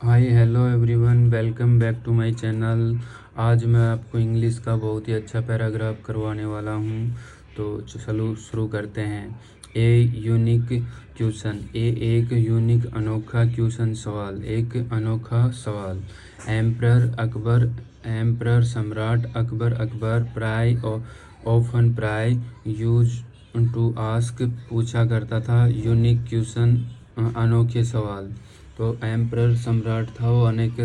Hi hello everyone, welcome back to my channel. आज मैं आपको इंग्लिश का बहुत ही अच्छा पैराग्राफ करवाने वाला हूँ। तो चलो शुरू करते हैं। A unique question. एक यूनिक अनोखा क्वेश्चन सवाल, एक अनोखा सवाल। एम्परर सम्राट अकबर प्राय ऑफन प्राय यूज टू आस्क पूछा करता था यूनिक क्वेश्चन अनोखे सवाल। तो एम्परर सम्राट था, वो अनेक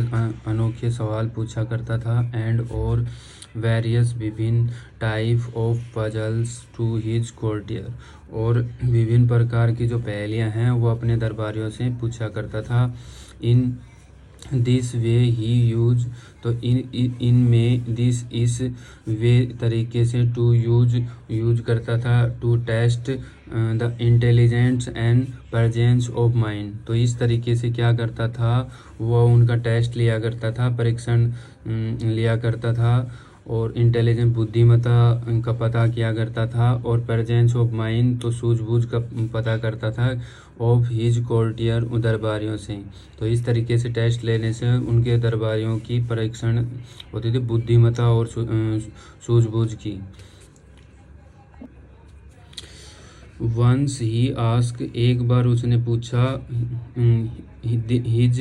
अनोखे सवाल पूछा करता था। एंड और वेरियस विभिन्न type of puzzles to his courtier, और विभिन्न प्रकार की जो पहेलियां हैं वो अपने दरबारियों से पूछा करता था। In this way he use, तो इन में दिस इस वे तरीके से टू यूज करता था to test the intelligence and presence of mind. तो इस तरीके से क्या करता था, वो उनका टेस्ट लिया करता था, परीक्षण लिया करता था, और इंटेलिजेंस बुद्धिमत्ता का पता किया करता था, और प्रेजेंस ऑफ माइंड तो सूझबूझ का पता करता था ऑफ हिज कोर्टियर दरबारियों से। तो इस तरीके से टेस्ट लेने से उनके दरबारियों की परीक्षण होती थी बुद्धिमत्ता और सूझबूझ की। वंस ही आस्क, एक बार उसने पूछा हिज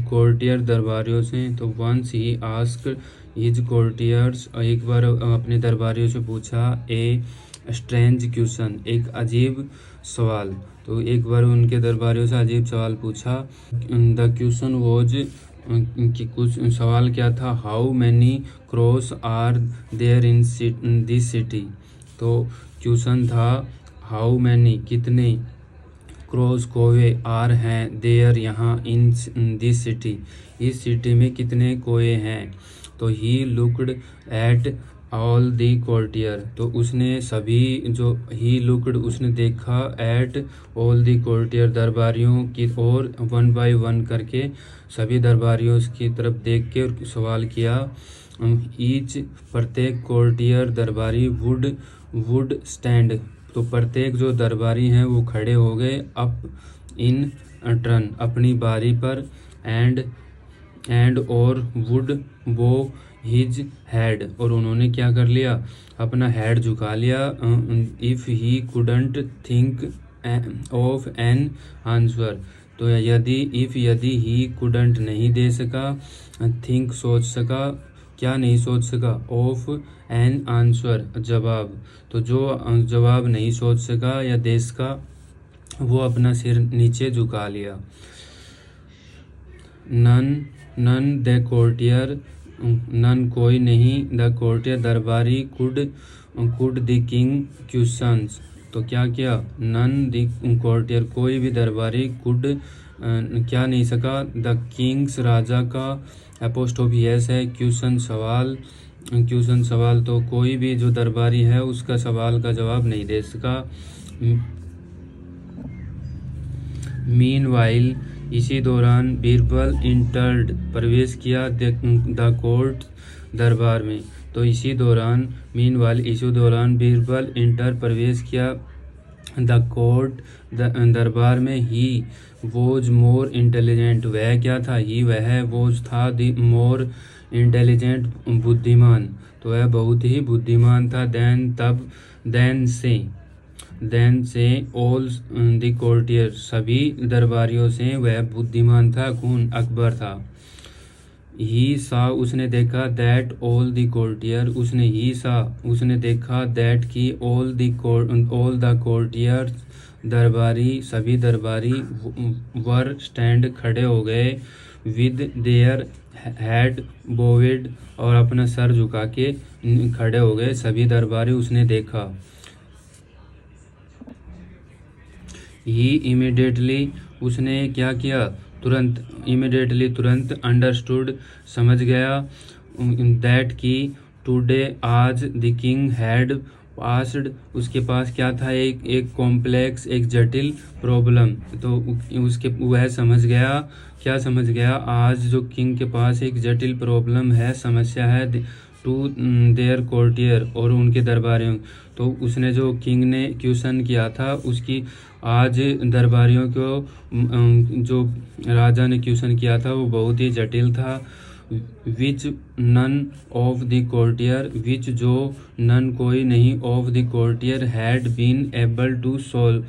कोर्टियर दरबारियों से। तो once he ask his courtiers, एक बार अपने दरबारियों से पूछा ए स्ट्रेंज क्वेश्चन, एक अजीब सवाल। तो एक बार उनके दरबारियों से अजीब सवाल पूछा। द क्वेश्चन वॉज, कि कुछ सवाल क्या था, how many crows are there in this city. तो क्वेश्चन था हाउ मैनी, कितने, क्रॉस कोवे, आर हैं, देयर यहाँ, इन दिस सिटी, इस सिटी में कितने कोए हैं। तो he looked at all the courtier, तो उसने सभी जो ही लुकड उसने देखा एट ऑल दी कोर्टियर दरबारियों की ओर, वन बाय वन करके सभी दरबारियों की तरफ देख के सवाल किया। ईच, प्रत्येक कोर्टियर दरबारी वुड स्टैंड, तो प्रत्येक जो दरबारी हैं वो खड़े हो गए अप इन टर्न, अपनी बारी पर। एंड और वुड बो हिज हेड, और उन्होंने क्या कर लिया, अपना हेड झुका लिया। If he couldn't think of an answer, तो यदि ही कुडंट नहीं दे सका, थिंक सोच सका, क्या नहीं सोच सका, ऑफ एन आंसर जवाब, तो जो जवाब नहीं सोच सका या दे सका, वो अपना सिर नीचे झुका लिया। नन द कोर्टियर, नन कोई नहीं, द कोर्टियर दरबारी, कुड द किंग क्वेश्चंस, तो क्या किया, नन द कोर्टियर कोई भी दरबारी, कुड क्या नहीं सका, द किंग्स राजा का, एपोस्ट्रोफी एस है, क्वेश्चन सवाल, तो कोई भी जो दरबारी है उसका सवाल का जवाब नहीं दे सका। मीनवाइल, इसी दौरान बीरबल इंटर्ड, प्रवेश किया द कोर्ट, दरबार में। तो इसी दौरान बीरबल इंटर, प्रवेश किया द कोर्ट, दरबार में। ही वॉज मोर इंटेलिजेंट, वह क्या था, ही वह, वॉज था, द मोर इंटेलिजेंट बुद्धिमान, तो वह बहुत ही बुद्धिमान था। देन से ऑल द कोर्टियर, सभी दरबारियों से वह बुद्धिमान था। कौन, अकबर था। ही सा, उसने देखा, दैट ऑल द कोर्टियर, उसने देखा, दैट की ऑल द कोर्टियर दरबारी, सभी दरबारी, वर स्टैंड, खड़े हो गए, विद देयर हेड बोवेड, और अपना सर झुका के खड़े हो गए सभी दरबारी, उसने देखा। ही इमीडिएटली, उसने क्या किया, तुरंत अंडरस्टूड, समझ गया, दैट की टुडे, आज, द किंग हैड पास्ड, उसके पास क्या था, एक कॉम्प्लेक्स, एक जटिल प्रॉब्लम। तो वह समझ गया, क्या समझ गया, आज जो किंग के पास एक जटिल प्रॉब्लम है, समस्या है, टू देयर कोर्टियर, और उनके दरबारियों। तो उसने जो किंग ने क्वेश्चन किया था उसकी आज दरबारियों को जो राजा ने क्वेश्चन किया था वो बहुत ही जटिल था। Which none of the courtier, which जो नन कोई नहीं, of the courtier had been able to solve.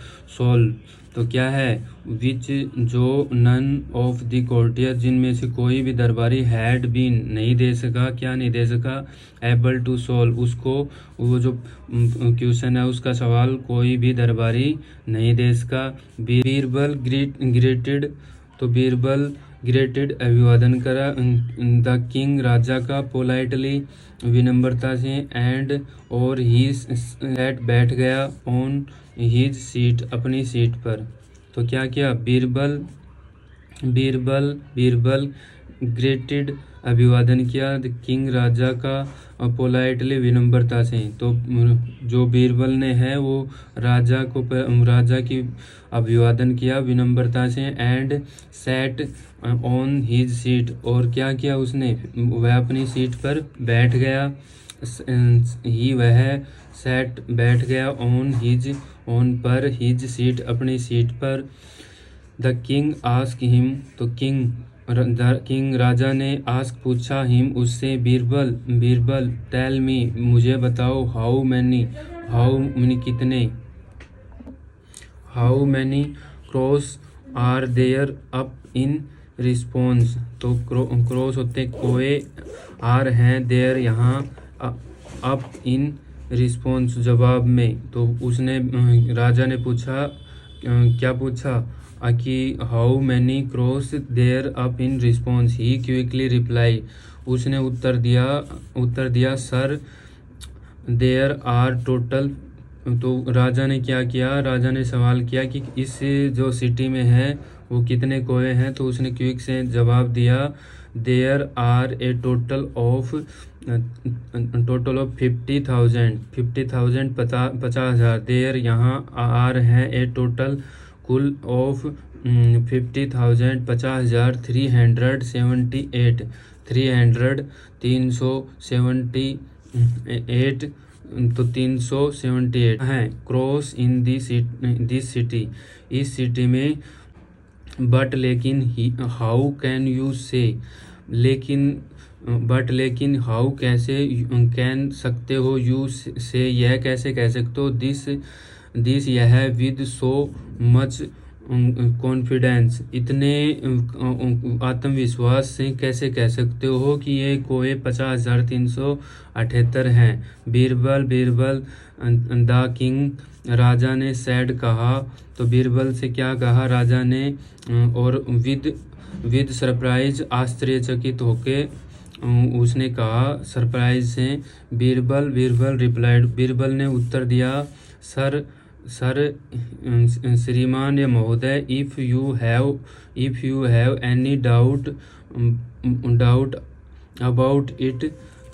तो क्या है, विच जो नन ऑफ द कोर्टियर, जिनमें से कोई भी दरबारी, हैड बीन नहीं दे सका, क्या नहीं दे सका, एबल टू सोल्व, उसको वो जो क्वेश्चन है उसका सवाल कोई भी दरबारी नहीं दे सका। बीरबल ग्रेटेड, तो बीरबल ग्रेटेड अभिवादन करा द किंग, राजा का, पोलाइटली विनम्रता से, एंड और ही सेट बैठ गया, ऑन हिज सीट अपनी सीट पर। तो क्या किया, बीरबल ग्रेटेड अभिवादन किया द किंग, राजा का, पोलाइटली विनम्रता से। तो जो बीरबल ने है वो राजा की अभिवादन किया विनम्रता से, and set on his seat, और क्या किया उसने, वह अपनी सीट पर बैठ गया, वह सेट बैठ गया, ऑन पर, हिज सीट अपनी सीट पर। द किंग आस्क हिम, तो किंग राजा ने आस्क पूछा, हिम उससे, बीरबल टेल मी मुझे बताओ, हाउ मैनी कितने, how many crows are there up in response. तो क्रॉस होते कोए, आर हैं देयर यहाँ, अप इन रिस्पॉन्स जवाब में। तो उसने राजा ने पूछा, क्या पूछा कि how many crows there up in response, he quickly reply, उसने उत्तर दिया सर देयर आर टोटल। तो राजा ने क्या किया, राजा ने सवाल किया कि इस जो सिटी में है वो कितने कोए हैं। तो उसने क्विक से जवाब दिया, there are a total of 50,000 50,000, there यहाँ आर है ए टोटल कुल ऑफ 50,000 50,000, 378 378 तो 378 है क्रॉस इन दिस सिटी, इस सिटी में। बट लेकिन हाउ कैन यू से, लेकिन हाउ कैसे, कैन सकते हो, यू से यह कैसे कह सकते हो, दिस यह, विद सो मच कॉन्फिडेंस इतने आत्मविश्वास से कैसे कह सकते हो कि ये कोए 50,378 हैं। बीरबल द किंग, राजा ने सैड कहा। तो बीरबल से क्या कहा राजा ने, और विद सरप्राइज आश्चर्यचकित होके उसने कहा सरप्राइज से। बीरबल रिप्लाइड, बीरबल ने उत्तर दिया, सर श्रीमान या महोदय, if you have any doubt about it,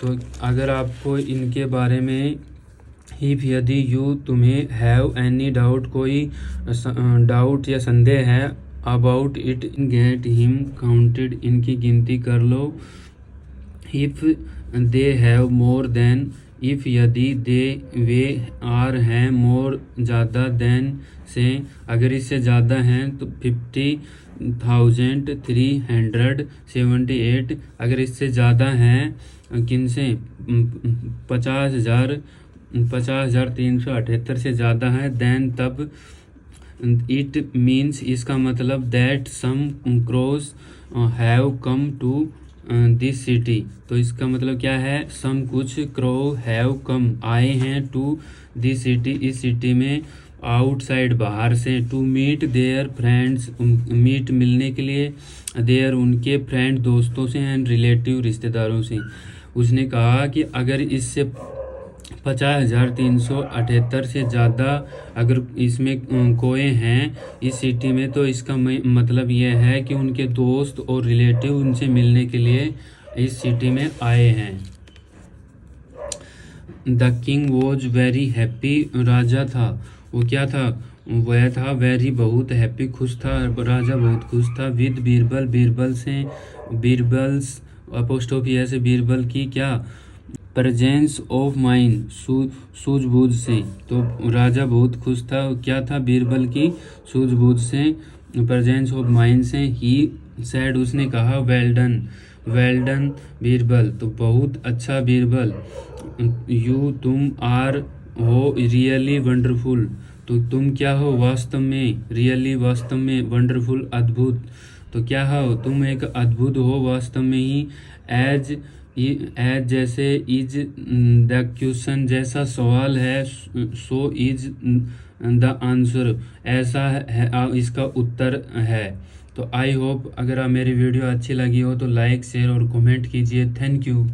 तो अगर आपको इनके बारे में, इफ यदि यू तुम्हें, हैव एनी डाउट कोई डाउट या संदेह है, about it get him counted इनकी गिनती कर लो। If they have more than, if यदि दे वे आर हैं मोर ज़्यादा देन से, अगर इससे ज़्यादा हैं तो 50,378, अगर इससे ज़्यादा हैं किन से 50,378 से ज़्यादा है, देन तब, इट मीन्स इसका मतलब, that some crows have come to this city. तो इसका मतलब क्या है, सम कुछ क्रो हैव कम आए हैं, टू दिस सिटी इस सिटी में, आउटसाइड बाहर से, to meet their friends meet मिलने के लिए, देयर उनके फ्रेंड दोस्तों से, एंड रिलेटिव रिश्तेदारों से। उसने कहा कि अगर इससे 50,378 से ज़्यादा अगर इसमें कोए हैं इस सिटी में, तो इसका मतलब यह है कि उनके दोस्त और रिलेटिव उनसे मिलने के लिए इस सिटी में आए हैं। The king was very happy, राजा था वो क्या था, वह था वेरी बहुत हैप्पी खुश था, राजा बहुत खुश था, विद बीरबल से, बीरबल्स अपोस्ट्रोफी ऐसे बीरबल की क्या प्रेजेंस ऑफ माइंड, सूझबूझ से। तो राजा बहुत खुश था, क्या था, बीरबल की सूझबूझ से, प्रेजेंस ऑफ माइंड से। ही सैड, उसने कहा, well done, well done Birbal, तो बहुत अच्छा बीरबल। यू, तुम, आर हो रियली वंडरफुल, तो तुम क्या हो वास्तव में, रियली वास्तव में, वंडरफुल अद्भुत, तो क्या हो, तुम एक अद्भुत हो वास्तव में ही। एज एज जैसे, इज द क्वेश्चन जैसा सवाल है, सो इज द आंसर ऐसा है इसका उत्तर है। तो आई होप अगर आप मेरी वीडियो अच्छी लगी हो तो लाइक शेयर और कमेंट कीजिए। Thank you.